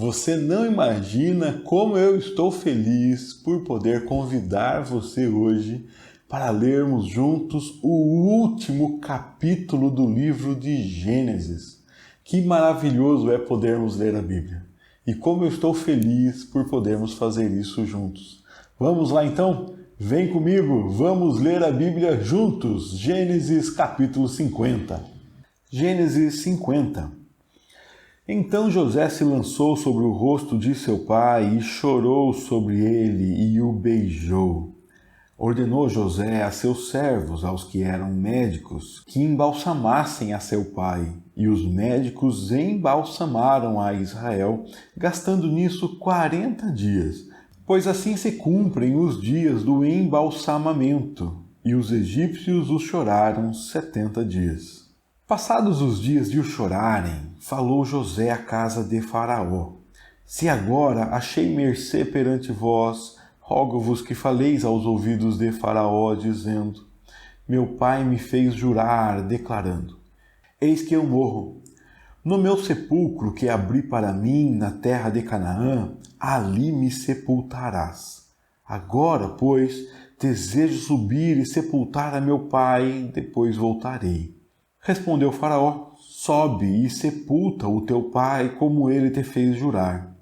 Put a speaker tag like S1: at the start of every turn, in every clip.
S1: Você não imagina como eu estou feliz por poder convidar você hoje para lermos juntos o último capítulo do livro de Gênesis. Que maravilhoso é podermos ler a Bíblia. E como eu estou feliz por podermos fazer isso juntos. Vamos lá então? Vem comigo, vamos ler a Bíblia juntos. Gênesis capítulo 50. Gênesis 50. Então José se lançou sobre o rosto de seu pai e chorou sobre ele e o beijou. Ordenou José a seus servos, aos que eram médicos, que embalsamassem a seu pai. E os médicos embalsamaram a Israel, gastando nisso 40 dias, pois assim se cumprem os dias do embalsamamento. E os egípcios os choraram 70 dias. Passados os dias de o chorarem, falou José à casa de Faraó: Se agora achei mercê perante vós, rogo-vos que faleis aos ouvidos de Faraó, dizendo: Meu pai me fez jurar, declarando: Eis que eu morro. No meu sepulcro que abri para mim na terra de Canaã, ali me sepultarás. Agora, pois, desejo subir e sepultar a meu pai, depois voltarei. Respondeu Faraó: Sobe e sepulta o teu pai, como ele te fez jurar.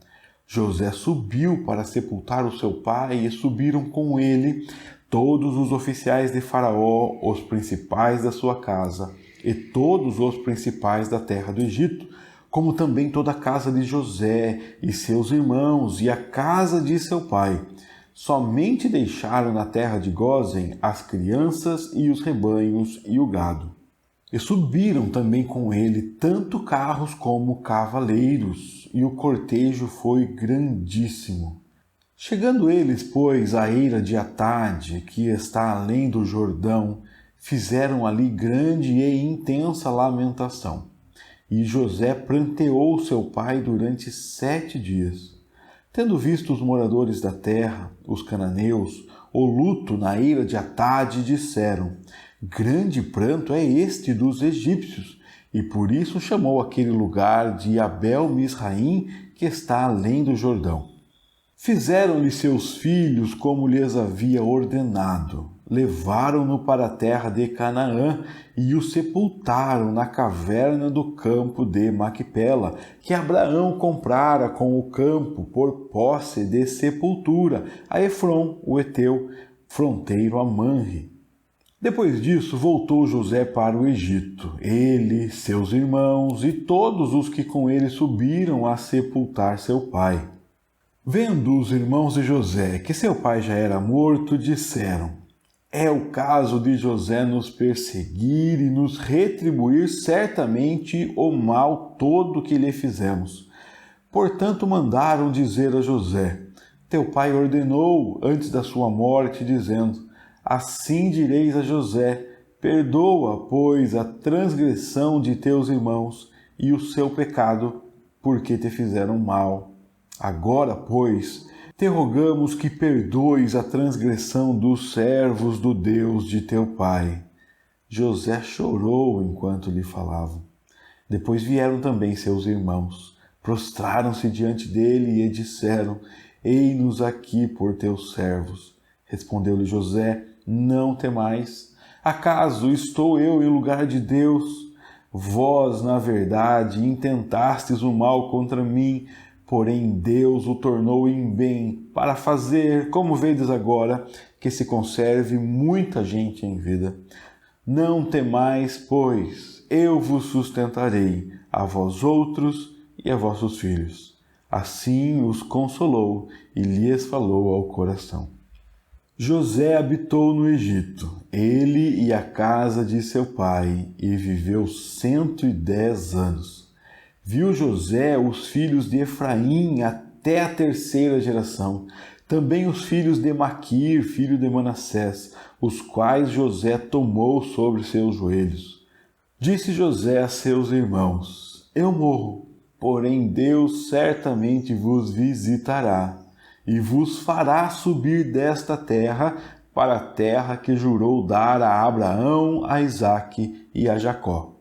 S1: José subiu para sepultar o seu pai, e subiram com ele todos os oficiais de Faraó, os principais da sua casa, e todos os principais da terra do Egito, como também toda a casa de José, e seus irmãos, e a casa de seu pai. Somente deixaram na terra de Gósen as crianças e os rebanhos e o gado. E subiram também com ele tanto carros como cavaleiros, e o cortejo foi grandíssimo. Chegando eles, pois, à eira de Atade, que está além do Jordão, fizeram ali grande e intensa lamentação. E José pranteou seu pai durante 7 dias. Tendo visto os moradores da terra, os cananeus, o luto na eira de Atade, disseram: Grande pranto é este dos egípcios, e por isso chamou aquele lugar de Abel-Misraim, que está além do Jordão. Fizeram-lhe seus filhos como lhes havia ordenado. Levaram-no para a terra de Canaã e o sepultaram na caverna do campo de Maquipela, que Abraão comprara com o campo por posse de sepultura, a Efrom, o heteu, fronteiro a Manre. Depois disso, voltou José para o Egito, ele, seus irmãos e todos os que com ele subiram a sepultar seu pai. Vendo os irmãos de José que seu pai já era morto, disseram: É o caso de José nos perseguir e nos retribuir certamente o mal todo que lhe fizemos. Portanto, mandaram dizer a José: Teu pai ordenou antes da sua morte, dizendo: Assim direis a José: Perdoa, pois, a transgressão de teus irmãos e o seu pecado, porque te fizeram mal. Agora, pois, te rogamos que perdoes a transgressão dos servos do Deus de teu pai. José chorou enquanto lhe falavam. Depois vieram também seus irmãos, prostraram-se diante dele e disseram: Ei-nos aqui por teus servos. Respondeu-lhe José: Não temais. Acaso estou eu em lugar de Deus? Vós, na verdade, intentastes o mal contra mim, porém Deus o tornou em bem, para fazer, como vedes agora, que se conserve muita gente em vida. Não temais, pois, eu vos sustentarei, a vós outros e a vossos filhos. Assim os consolou e lhes falou ao coração. José habitou no Egito, ele e a casa de seu pai, e viveu 110 anos. Viu José os filhos de Efraim até a 3ª geração, também os filhos de Maquir, filho de Manassés, os quais José tomou sobre seus joelhos. Disse José a seus irmãos: Eu morro, porém Deus certamente vos visitará e vos fará subir desta terra para a terra que jurou dar a Abraão, a Isaque e a Jacó.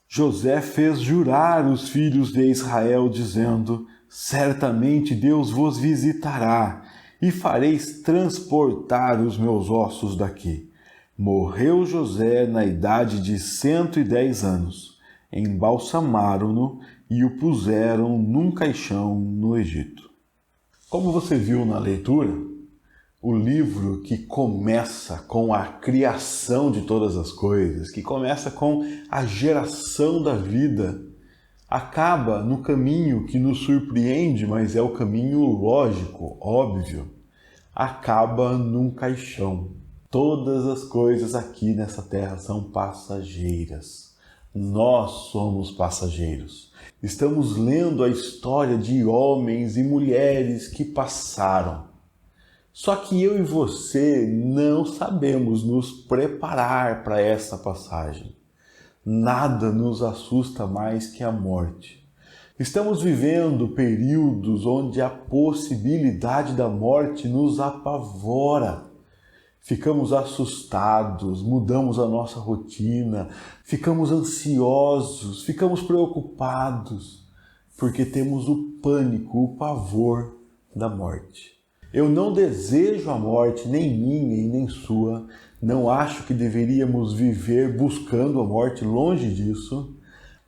S1: José fez jurar os filhos de Israel, dizendo: certamente Deus vos visitará e fareis transportar os meus ossos daqui. Morreu José na idade de 110 anos. Embalsamaram-no e o puseram num caixão no Egito. Como você viu na leitura, o livro que começa com a criação de todas as coisas, que começa com a geração da vida, acaba no caminho que nos surpreende, mas é o caminho lógico, óbvio. Acaba num caixão. Todas as coisas aqui nessa terra são passageiras. Nós somos passageiros. Estamos lendo a história de homens e mulheres que passaram. Só que eu e você não sabemos nos preparar para essa passagem. Nada nos assusta mais que a morte. Estamos vivendo períodos onde a possibilidade da morte nos apavora. Ficamos assustados, mudamos a nossa rotina, ficamos ansiosos, ficamos preocupados, porque temos o pânico, o pavor da morte. Eu não desejo a morte, nem minha e nem sua. Não acho que deveríamos viver buscando a morte, longe disso,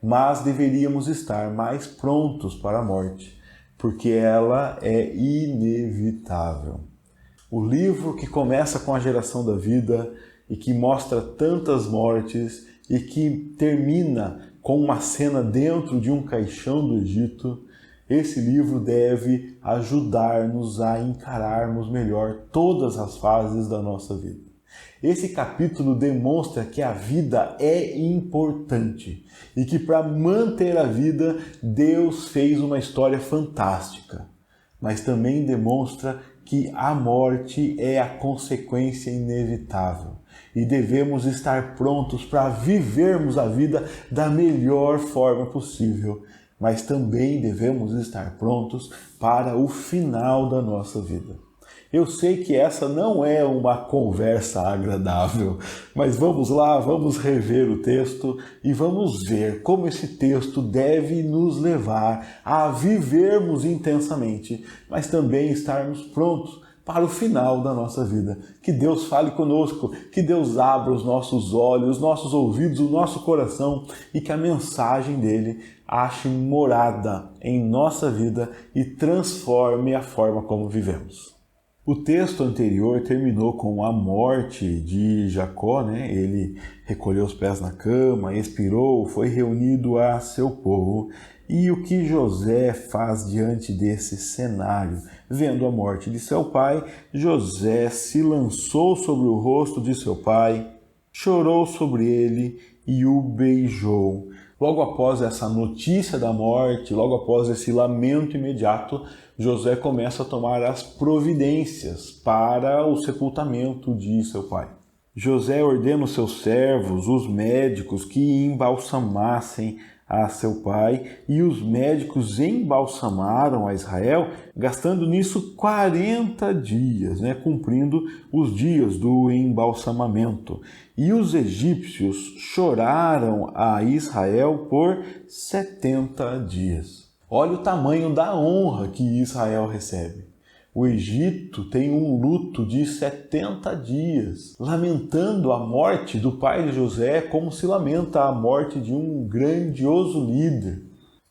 S1: mas deveríamos estar mais prontos para a morte, porque ela é inevitável. O livro que começa com a geração da vida e que mostra tantas mortes e que termina com uma cena dentro de um caixão do Egito, esse livro deve ajudar-nos a encararmos melhor todas as fases da nossa vida. Esse capítulo demonstra que a vida é importante e que para manter a vida, Deus fez uma história fantástica, mas também demonstra que a morte é a consequência inevitável e devemos estar prontos para vivermos a vida da melhor forma possível, mas também devemos estar prontos para o final da nossa vida. Eu sei que essa não é uma conversa agradável, mas vamos lá, vamos rever o texto e vamos ver como esse texto deve nos levar a vivermos intensamente, mas também estarmos prontos para o final da nossa vida. Que Deus fale conosco, que Deus abra os nossos olhos, os nossos ouvidos, o nosso coração e que a mensagem dele ache morada em nossa vida e transforme a forma como vivemos. O texto anterior terminou com a morte de Jacó, né? Ele recolheu os pés na cama, expirou, foi reunido a seu povo. E o que José faz diante desse cenário? Vendo a morte de seu pai, José se lançou sobre o rosto de seu pai, chorou sobre ele e o beijou. Logo após essa notícia da morte, logo após esse lamento imediato, José começa a tomar as providências para o sepultamento de seu pai. José ordena os seus servos, os médicos, que embalsamassem a seu pai, e os médicos embalsamaram a Israel, gastando nisso 40 dias, cumprindo os dias do embalsamamento. E os egípcios choraram a Israel por 70 dias. Olha o tamanho da honra que Israel recebe. O Egito tem um luto de 70 dias, lamentando a morte do pai de José como se lamenta a morte de um grandioso líder,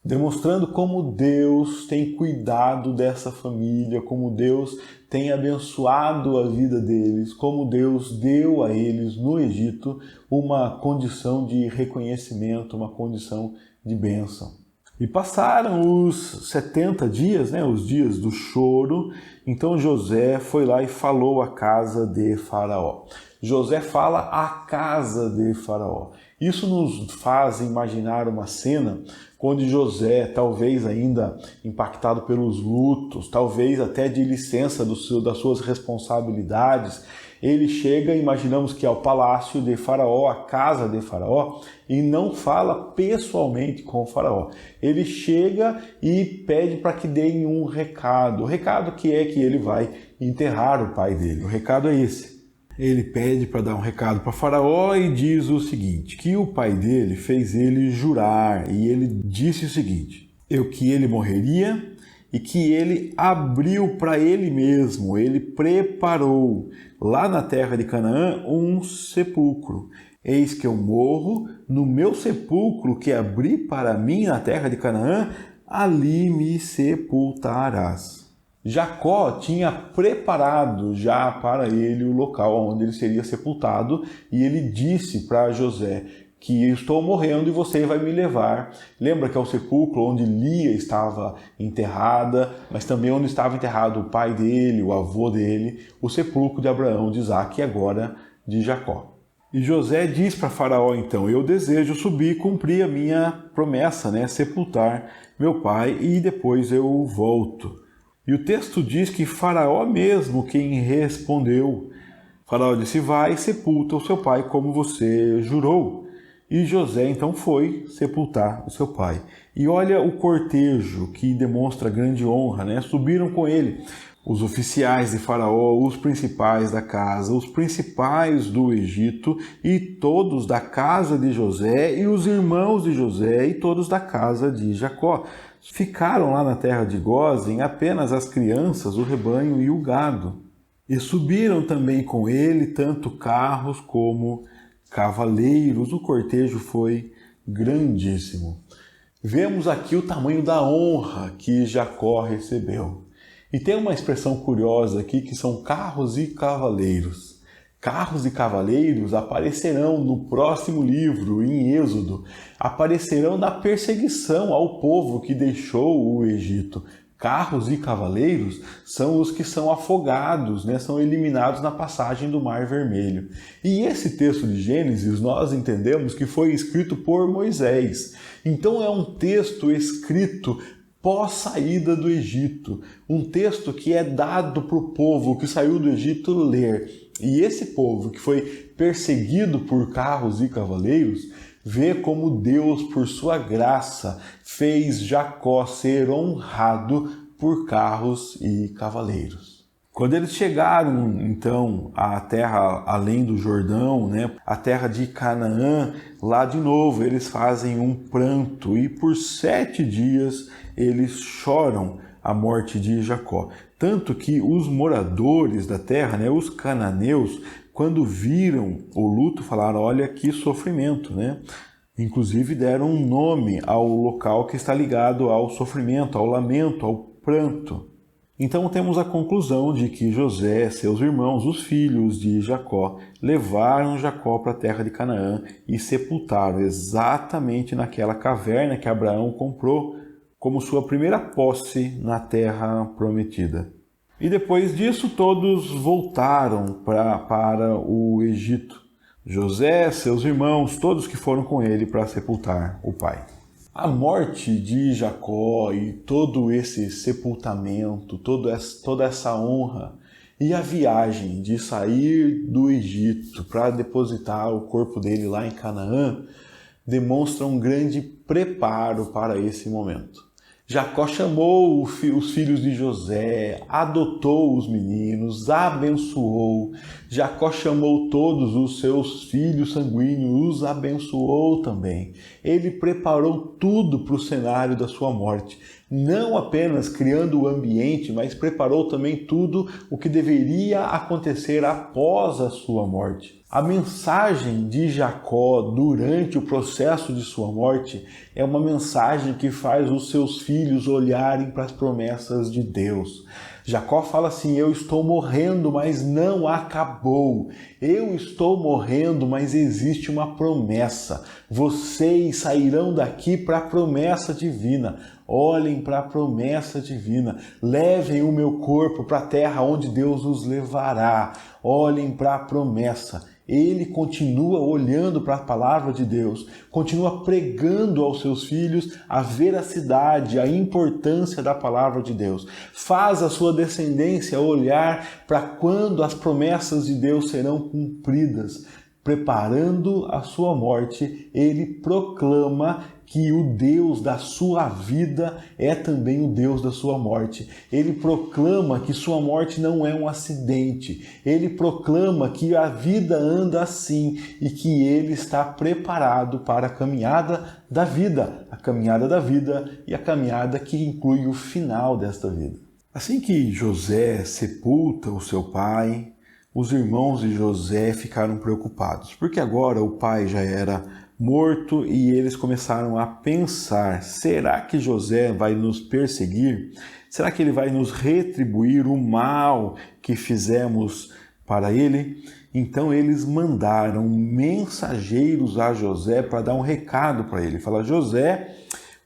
S1: demonstrando como Deus tem cuidado dessa família, como Deus tem abençoado a vida deles, como Deus deu a eles no Egito uma condição de reconhecimento, uma condição de bênção. E passaram os 70 dias, os dias do choro, então José foi lá e falou à casa de Faraó. José fala à casa de Faraó. Isso nos faz imaginar uma cena onde José, talvez ainda impactado pelos lutos, talvez até de licença das suas responsabilidades, ele chega, imaginamos que ao palácio de Faraó, à casa de Faraó, e não fala pessoalmente com o Faraó. Ele chega e pede para que deem um recado. O recado que é que ele vai enterrar o pai dele. O recado é esse. Ele pede para dar um recado para Faraó e diz o seguinte, que o pai dele fez ele jurar, e ele disse o seguinte, que ele morreria e que ele abriu para ele mesmo, ele preparou lá na terra de Canaã um sepulcro. Eis que eu morro, no meu sepulcro que abri para mim na terra de Canaã, ali me sepultarás. Jacó tinha preparado já para ele o local onde ele seria sepultado, e ele disse para José que eu estou morrendo e você vai me levar. Lembra que é o sepulcro onde Lia estava enterrada, mas também onde estava enterrado o pai dele, o avô dele, o sepulcro de Abraão, de Isaque e agora de Jacó. E José diz para Faraó então: eu desejo subir e cumprir a minha promessa, sepultar meu pai e depois eu volto. E o texto diz que Faraó mesmo quem respondeu. Faraó disse: vai, sepulta o seu pai como você jurou. E José então foi sepultar o seu pai. E olha o cortejo que demonstra grande honra, Subiram com ele os oficiais de Faraó, os principais da casa, os principais do Egito e todos da casa de José e os irmãos de José e todos da casa de Jacó. Ficaram lá na terra de Gósen apenas as crianças, o rebanho e o gado. E subiram também com ele tanto carros como cavaleiros. O cortejo foi grandíssimo. Vemos aqui o tamanho da honra que Jacó recebeu. E tem uma expressão curiosa aqui que são carros e cavaleiros. Carros e cavaleiros aparecerão no próximo livro, em Êxodo. Aparecerão na perseguição ao povo que deixou o Egito. Carros e cavaleiros são os que são afogados, são eliminados na passagem do Mar Vermelho. E esse texto de Gênesis nós entendemos que foi escrito por Moisés. Então é um texto escrito pós-saída do Egito, um texto que é dado para o povo que saiu do Egito ler. E esse povo que foi perseguido por carros e cavaleiros, vê como Deus, por sua graça, fez Jacó ser honrado por carros e cavaleiros. Quando eles chegaram, então, à terra além do Jordão, a terra de Canaã, lá de novo eles fazem um pranto e por 7 dias eles choram a morte de Jacó. Tanto que os moradores da terra, os cananeus, quando viram o luto, falaram: olha que sofrimento, Inclusive deram um nome ao local que está ligado ao sofrimento, ao lamento, ao pranto. Então temos a conclusão de que José, seus irmãos, os filhos de Jacó, levaram Jacó para a terra de Canaã e sepultaram exatamente naquela caverna que Abraão comprou como sua primeira posse na terra prometida. E depois disso todos voltaram para o Egito. José, seus irmãos, todos que foram com ele para sepultar o pai. A morte de Jacó e todo esse sepultamento, toda essa honra e a viagem de sair do Egito para depositar o corpo dele lá em Canaã demonstram um grande preparo para esse momento. Jacó chamou os filhos de José, adotou os meninos, abençoou. Jacó chamou todos os seus filhos sanguíneos, os abençoou também. Ele preparou tudo para o cenário da sua morte. Não apenas criando o ambiente, mas preparou também tudo o que deveria acontecer após a sua morte. A mensagem de Jacó durante o processo de sua morte é uma mensagem que faz os seus filhos olharem para as promessas de Deus. Jacó fala assim: eu estou morrendo, mas não acabou. Eu estou morrendo, mas existe uma promessa. Vocês sairão daqui para a promessa divina. Olhem para a promessa divina. Levem o meu corpo para a terra onde Deus os levará. Olhem para a promessa. Ele continua olhando para a palavra de Deus, continua pregando aos seus filhos a veracidade, a importância da palavra de Deus. Faz a sua descendência olhar para quando as promessas de Deus serão cumpridas. Preparando a sua morte, ele proclama que o Deus da sua vida é também o Deus da sua morte. Ele proclama que sua morte não é um acidente. Ele proclama que a vida anda assim e que ele está preparado para a caminhada da vida e a caminhada que inclui o final desta vida. Assim que José sepulta o seu pai, os irmãos de José ficaram preocupados, porque agora o pai já era morto e eles começaram a pensar: será que José vai nos perseguir? Será que ele vai nos retribuir o mal que fizemos para ele? Então eles mandaram mensageiros a José para dar um recado para ele. Fala: José,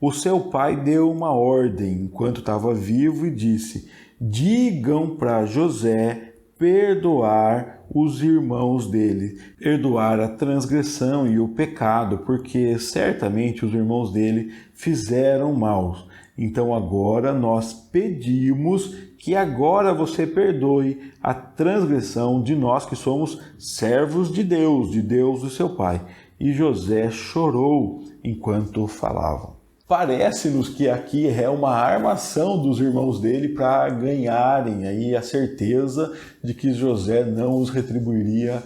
S1: o seu pai deu uma ordem enquanto estava vivo e disse: digam para José perdoar os irmãos dele, perdoar a transgressão e o pecado, porque certamente os irmãos dele fizeram mal. Então agora nós pedimos que agora você perdoe a transgressão de nós que somos servos de Deus do seu pai. E José chorou enquanto falavam. Parece-nos que aqui é uma armação dos irmãos dele para ganharem aí a certeza de que José não os retribuiria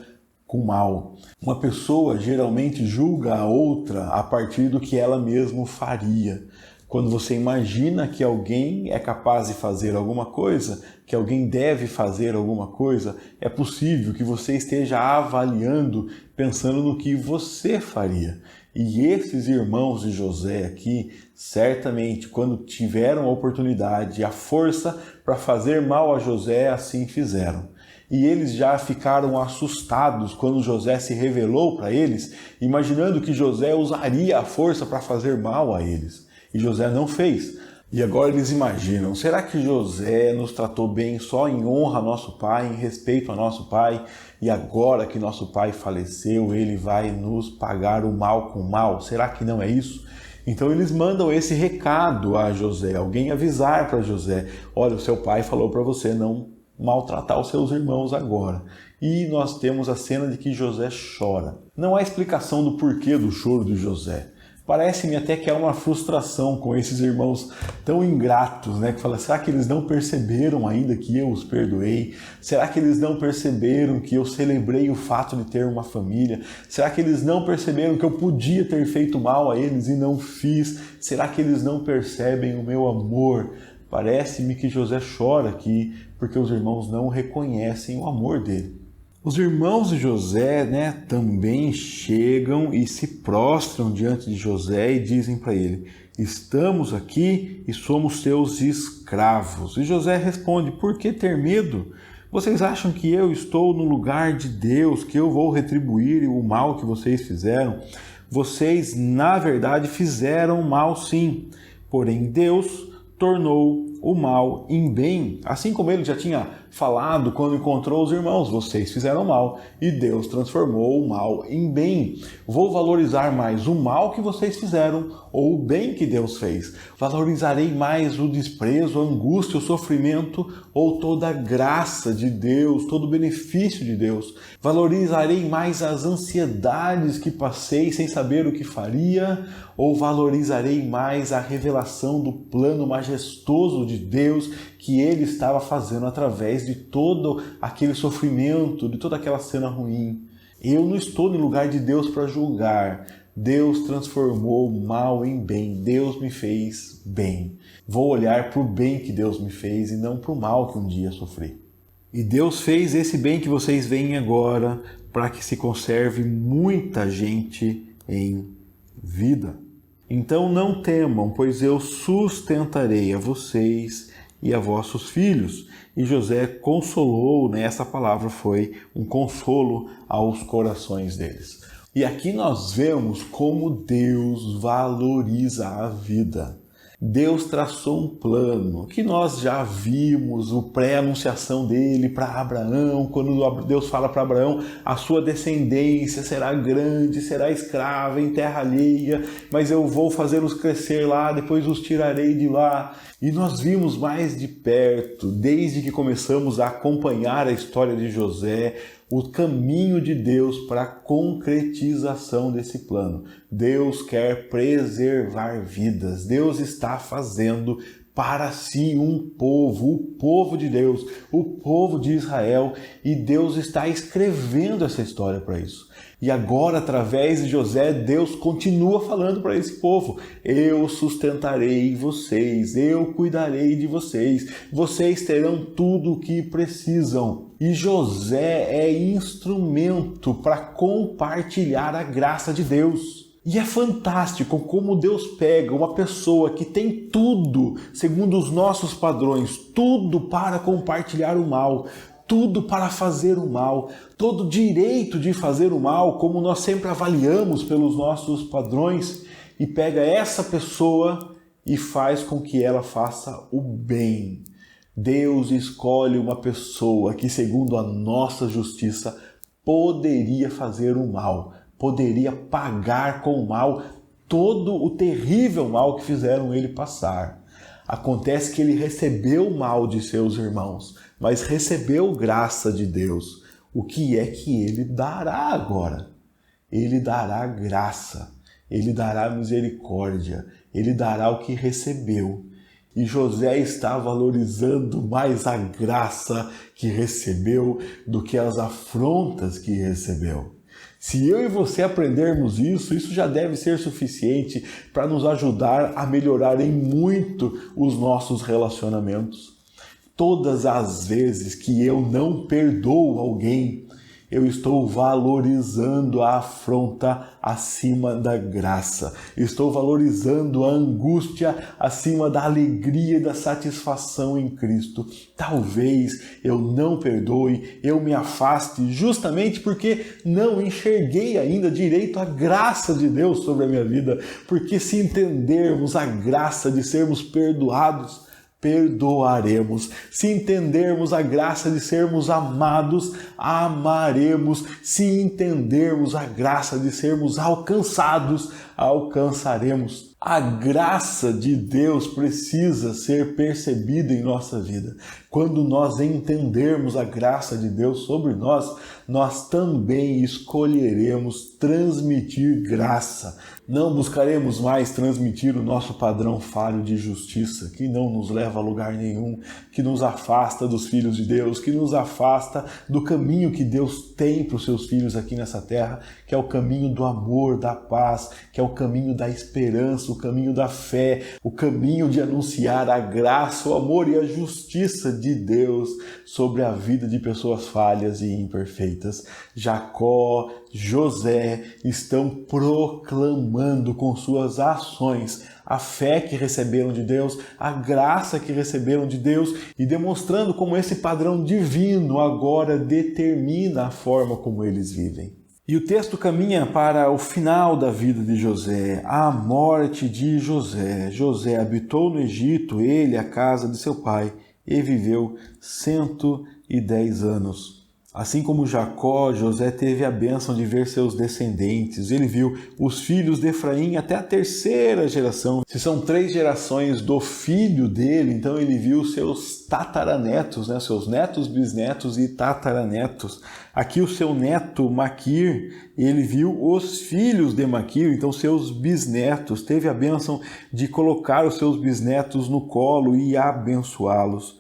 S1: com mal. Uma pessoa geralmente julga a outra a partir do que ela mesma faria. Quando você imagina que alguém é capaz de fazer alguma coisa, que alguém deve fazer alguma coisa, é possível que você esteja avaliando, pensando no que você faria. E esses irmãos de José aqui, certamente, quando tiveram a oportunidade e a força para fazer mal a José, assim fizeram. E eles já ficaram assustados quando José se revelou para eles, imaginando que José usaria a força para fazer mal a eles. E José não fez. E agora eles imaginam: será que José nos tratou bem só em honra a nosso pai, em respeito a nosso pai, e agora que nosso pai faleceu, ele vai nos pagar o mal com o mal? Será que não é isso? Então eles mandam esse recado a José, alguém avisar para José: olha, o seu pai falou para você não maltratar os seus irmãos agora. E nós temos a cena de que José chora. Não há explicação do porquê do choro de José. Parece-me até que há uma frustração com esses irmãos tão ingratos, né? Que fala: será que eles não perceberam ainda que eu os perdoei? Será que eles não perceberam que eu celebrei o fato de ter uma família? Será que eles não perceberam que eu podia ter feito mal a eles e não fiz? Será que eles não percebem o meu amor? Parece-me que José chora aqui porque os irmãos não reconhecem o amor dele. Os irmãos de José, também chegam e se prostram diante de José e dizem para ele: estamos aqui e somos seus escravos. E José responde: por que ter medo? Vocês acham que eu estou no lugar de Deus, que eu vou retribuir o mal que vocês fizeram? Vocês, na verdade, fizeram mal sim, porém Deus tornou o mal em bem, assim como ele já tinha falado quando encontrou os irmãos: vocês fizeram mal e Deus transformou o mal em bem. Vou valorizar mais o mal que vocês fizeram ou o bem que Deus fez? Valorizarei mais o desprezo, a angústia, o sofrimento ou toda a graça de Deus, todo o benefício de Deus? Valorizarei mais as ansiedades que passei sem saber o que faria, ou valorizarei mais a revelação do plano majestoso de Deus que ele estava fazendo através de todo aquele sofrimento, de toda aquela cena ruim? Eu não estou no lugar de Deus para julgar. Deus transformou o mal em bem. Deus me fez bem. Vou olhar para o bem que Deus me fez e não para o mal que um dia sofri. E Deus fez esse bem que vocês veem agora para que se conserve muita gente em vida. Então não temam, pois eu sustentarei a vocês e a vossos filhos. E José consolou, essa palavra foi um consolo aos corações deles. E aqui nós vemos como Deus valoriza a vida. Deus traçou um plano que nós já vimos, o pré-anunciação dele para Abraão, quando Deus fala para Abraão: a sua descendência será grande, será escrava em terra alheia, mas eu vou fazê-los crescer lá, depois os tirarei de lá. E nós vimos mais de perto, desde que começamos a acompanhar a história de José, o caminho de Deus para a concretização desse plano. Deus quer preservar vidas. Deus está fazendo para si um povo, o povo de Deus, o povo de Israel, e Deus está escrevendo essa história para isso. E agora, através de José, Deus continua falando para esse povo: eu sustentarei vocês, eu cuidarei de vocês, vocês terão tudo o que precisam. E José é instrumento para compartilhar a graça de Deus. E é fantástico como Deus pega uma pessoa que tem tudo, segundo os nossos padrões, tudo para compartilhar o mal, tudo para fazer o mal, todo direito de fazer o mal, como nós sempre avaliamos pelos nossos padrões, e pega essa pessoa e faz com que ela faça o bem. Deus escolhe uma pessoa que, segundo a nossa justiça, poderia fazer o mal, poderia pagar com o mal todo o terrível mal que fizeram ele passar. Acontece que ele recebeu o mal de seus irmãos, mas recebeu graça de Deus. O que é que ele dará agora? Ele dará graça, ele dará misericórdia, ele dará o que recebeu. E José está valorizando mais a graça que recebeu do que as afrontas que recebeu. Se eu e você aprendermos isso, isso já deve ser suficiente para nos ajudar a melhorar em muito os nossos relacionamentos. Todas as vezes que eu não perdoo alguém, eu estou valorizando a afronta acima da graça. Estou valorizando a angústia acima da alegria e da satisfação em Cristo. Talvez eu não perdoe, eu me afaste justamente porque não enxerguei ainda direito a graça de Deus sobre a minha vida. Porque se entendermos a graça de sermos perdoados, perdoaremos. Se entendermos a graça de sermos amados, amaremos. Se entendermos a graça de sermos alcançados, alcançaremos. A graça de Deus precisa ser percebida em nossa vida. Quando nós entendermos a graça de Deus sobre nós, nós também escolheremos transmitir graça. Não buscaremos mais transmitir o nosso padrão falho de justiça, que não nos leva a lugar nenhum, que nos afasta dos filhos de Deus, que nos afasta do caminho que Deus tem para os seus filhos aqui nessa terra, que é o caminho do amor, da paz, que é o caminho da esperança, o caminho da fé, o caminho de anunciar a graça, o amor e a justiça de Deus sobre a vida de pessoas falhas e imperfeitas. Jacó, José estão proclamando com suas ações a fé que receberam de Deus, a graça que receberam de Deus e demonstrando como esse padrão divino agora determina a forma como eles vivem. E o texto caminha para o final da vida de José, a morte de José. José habitou no Egito, ele, a casa de seu pai, e viveu 110 anos. Assim como Jacó, José teve a bênção de ver seus descendentes. Ele viu os filhos de Efraim até a terceira geração. Se são 3 gerações do filho dele, então ele viu seus tataranetos, seus netos, bisnetos e tataranetos. Aqui o seu neto Maquir, ele viu os filhos de Maquir, então seus bisnetos. Teve a bênção de colocar os seus bisnetos no colo e abençoá-los.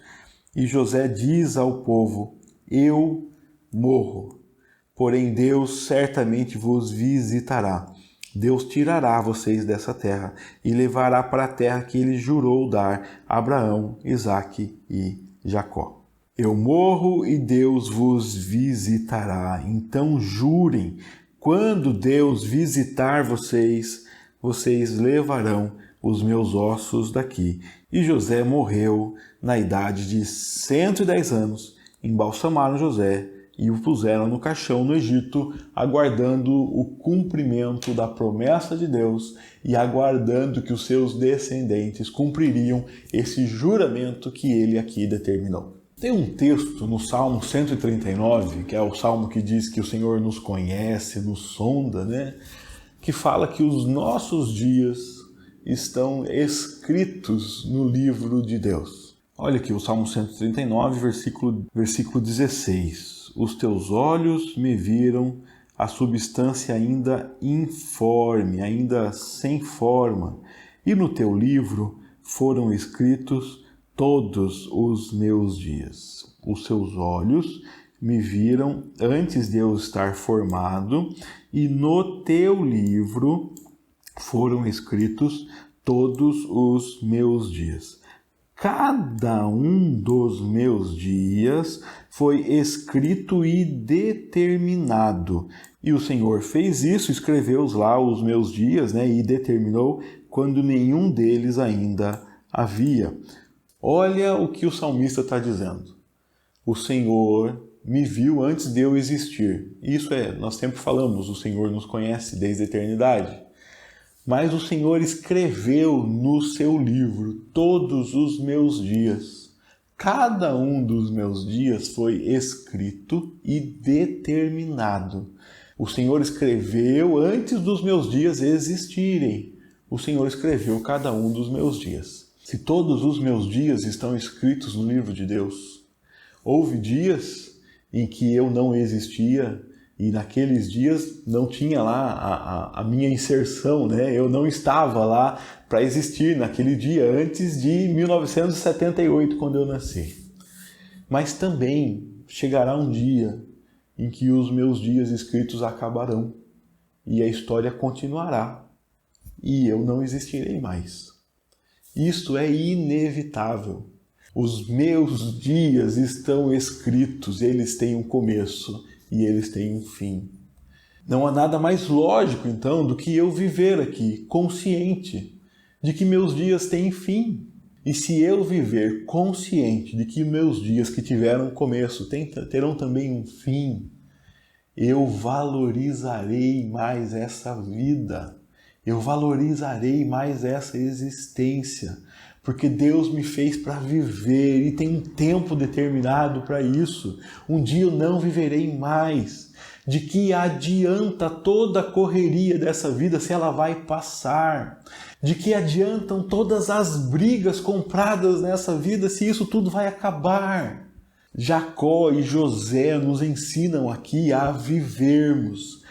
S1: E José diz ao povo: eu morro, porém Deus certamente vos visitará. Deus tirará vocês dessa terra e levará para a terra que ele jurou dar a Abraão, Isaque e Jacó. Eu morro e Deus vos visitará. Então jurem, quando Deus visitar vocês, vocês levarão os meus ossos daqui. E José morreu na idade de 110 anos. Embalsamaram José e o puseram no caixão no Egito, aguardando o cumprimento da promessa de Deus e aguardando que os seus descendentes cumpririam esse juramento que ele aqui determinou. Tem um texto no Salmo 139, que é o salmo que diz que o Senhor nos conhece, nos sonda, que fala que os nossos dias estão escritos no livro de Deus. Olha aqui o Salmo 139, versículo 16. Os teus olhos me viram a substância ainda informe, ainda sem forma, e no teu livro foram escritos todos os meus dias. Os seus olhos me viram antes de eu estar formado, e no teu livro foram escritos todos os meus dias. Cada um dos meus dias foi escrito e determinado. E o Senhor fez isso, escreveu lá os meus dias, e determinou quando nenhum deles ainda havia. Olha o que o salmista está dizendo. O Senhor me viu antes de eu existir. Isso nós sempre falamos, o Senhor nos conhece desde a eternidade. Mas o Senhor escreveu no seu livro todos os meus dias. Cada um dos meus dias foi escrito e determinado. O Senhor escreveu antes dos meus dias existirem. O Senhor escreveu cada um dos meus dias. Se todos os meus dias estão escritos no livro de Deus, houve dias em que eu não existia, e naqueles dias não tinha lá a minha inserção, Eu não estava lá para existir naquele dia, antes de 1978, quando eu nasci. Mas também chegará um dia em que os meus dias escritos acabarão e a história continuará e eu não existirei mais. Isto é inevitável. Os meus dias estão escritos, eles têm um começo e eles têm um fim. Não há nada mais lógico, então, do que eu viver aqui, consciente de que meus dias têm fim. E se eu viver consciente de que meus dias que tiveram começo terão também um fim, eu valorizarei mais essa vida. Eu valorizarei mais essa existência. Porque Deus me fez para viver e tem um tempo determinado para isso. Um dia eu não viverei mais. De que adianta toda a correria dessa vida se ela vai passar? De que adiantam todas as brigas compradas nessa vida se isso tudo vai acabar? Jacó e José nos ensinam aqui a vivermos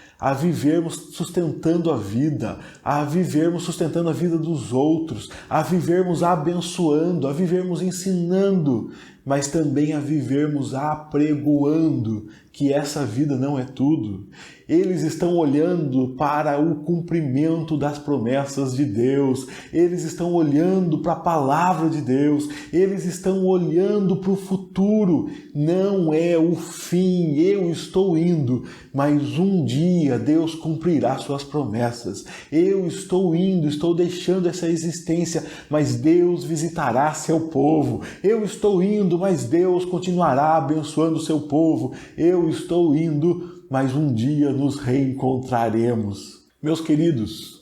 S1: sustentando a vida, a vivermos sustentando a vida dos outros, a vivermos abençoando, a vivermos ensinando, mas também a vivermos apregoando que essa vida não é tudo. Eles estão olhando para o cumprimento das promessas de Deus, eles estão olhando para a palavra de Deus, eles estão olhando para o futuro. Não é o fim, eu estou indo, mas um dia Deus cumprirá suas promessas. Eu estou indo, estou deixando essa existência, mas Deus visitará seu povo. Eu estou indo, mas Deus continuará abençoando seu povo. Eu estou indo, mas um dia nos reencontraremos. Meus queridos,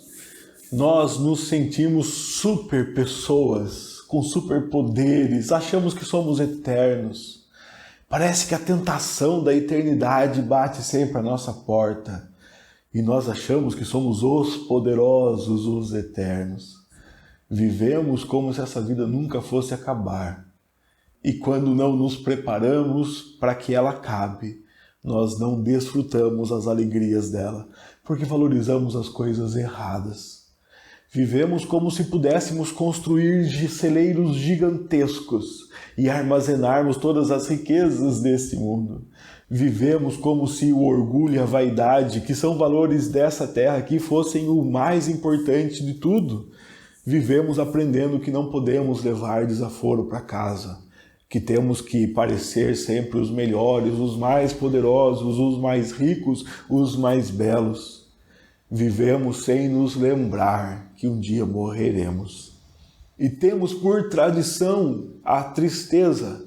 S1: nós nos sentimos super pessoas, com superpoderes, achamos que somos eternos. Parece que a tentação da eternidade bate sempre à nossa porta e nós achamos que somos os poderosos, os eternos. Vivemos como se essa vida nunca fosse acabar. E quando não nos preparamos para que ela acabe, nós não desfrutamos as alegrias dela, porque valorizamos as coisas erradas. Vivemos como se pudéssemos construir celeiros gigantescos e armazenarmos todas as riquezas desse mundo. Vivemos como se o orgulho e a vaidade, que são valores dessa terra aqui, fossem o mais importante de tudo. Vivemos aprendendo que não podemos levar desaforo para casa, que temos que parecer sempre os melhores, os mais poderosos, os mais ricos, os mais belos. Vivemos sem nos lembrar que um dia morreremos. E temos por tradição a tristeza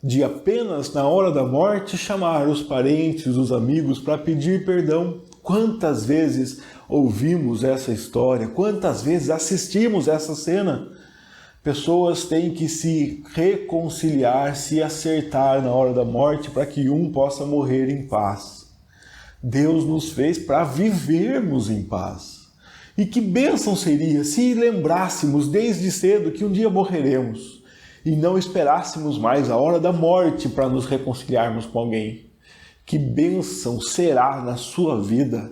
S1: de apenas na hora da morte chamar os parentes, os amigos para pedir perdão. Quantas vezes ouvimos essa história? Quantas vezes assistimos essa cena? Pessoas têm que se reconciliar, se acertar na hora da morte para que um possa morrer em paz. Deus nos fez para vivermos em paz. E que bênção seria se lembrássemos desde cedo que um dia morreremos e não esperássemos mais a hora da morte para nos reconciliarmos com alguém. Que bênção será na sua vida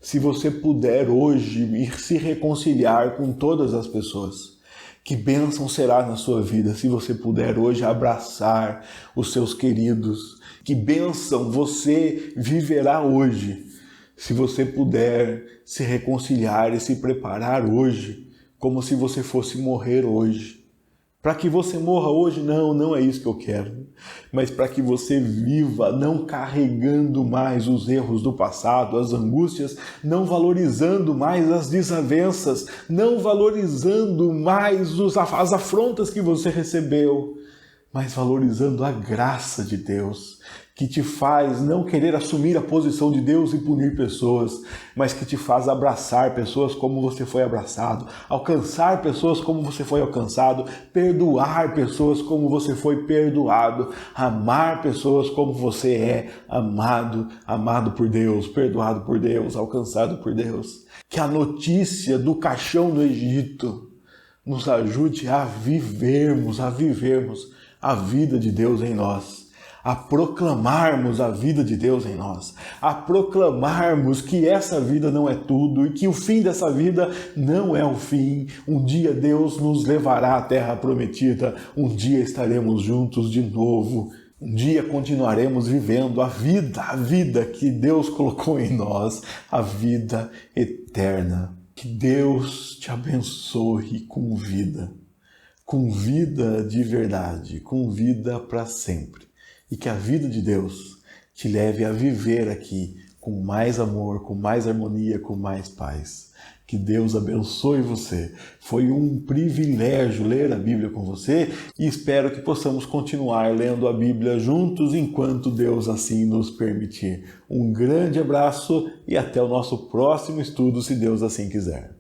S1: se você puder hoje ir se reconciliar com todas as pessoas. Que bênção será na sua vida se você puder hoje abraçar os seus queridos. Que bênção você viverá hoje se você puder se reconciliar e se preparar hoje como se você fosse morrer hoje. Para que você morra hoje, não é isso que eu quero. Mas para que você viva não carregando mais os erros do passado, as angústias, não valorizando mais as desavenças, não valorizando mais as afrontas que você recebeu, mas valorizando a graça de Deus, que te faz não querer assumir a posição de Deus e punir pessoas, mas que te faz abraçar pessoas como você foi abraçado, alcançar pessoas como você foi alcançado, perdoar pessoas como você foi perdoado, amar pessoas como você é amado, amado por Deus, perdoado por Deus, alcançado por Deus. Que a notícia do caixão do Egito nos ajude a vivermos a vida de Deus em nós, a proclamarmos a vida de Deus em nós, a proclamarmos que essa vida não é tudo e que o fim dessa vida não é o fim. Um dia Deus nos levará à terra prometida, um dia estaremos juntos de novo, um dia continuaremos vivendo a vida que Deus colocou em nós, a vida eterna. Que Deus te abençoe com vida de verdade, com vida para sempre. E que a vida de Deus te leve a viver aqui com mais amor, com mais harmonia, com mais paz. Que Deus abençoe você. Foi um privilégio ler a Bíblia com você e espero que possamos continuar lendo a Bíblia juntos enquanto Deus assim nos permitir. Um grande abraço e até o nosso próximo estudo, se Deus assim quiser.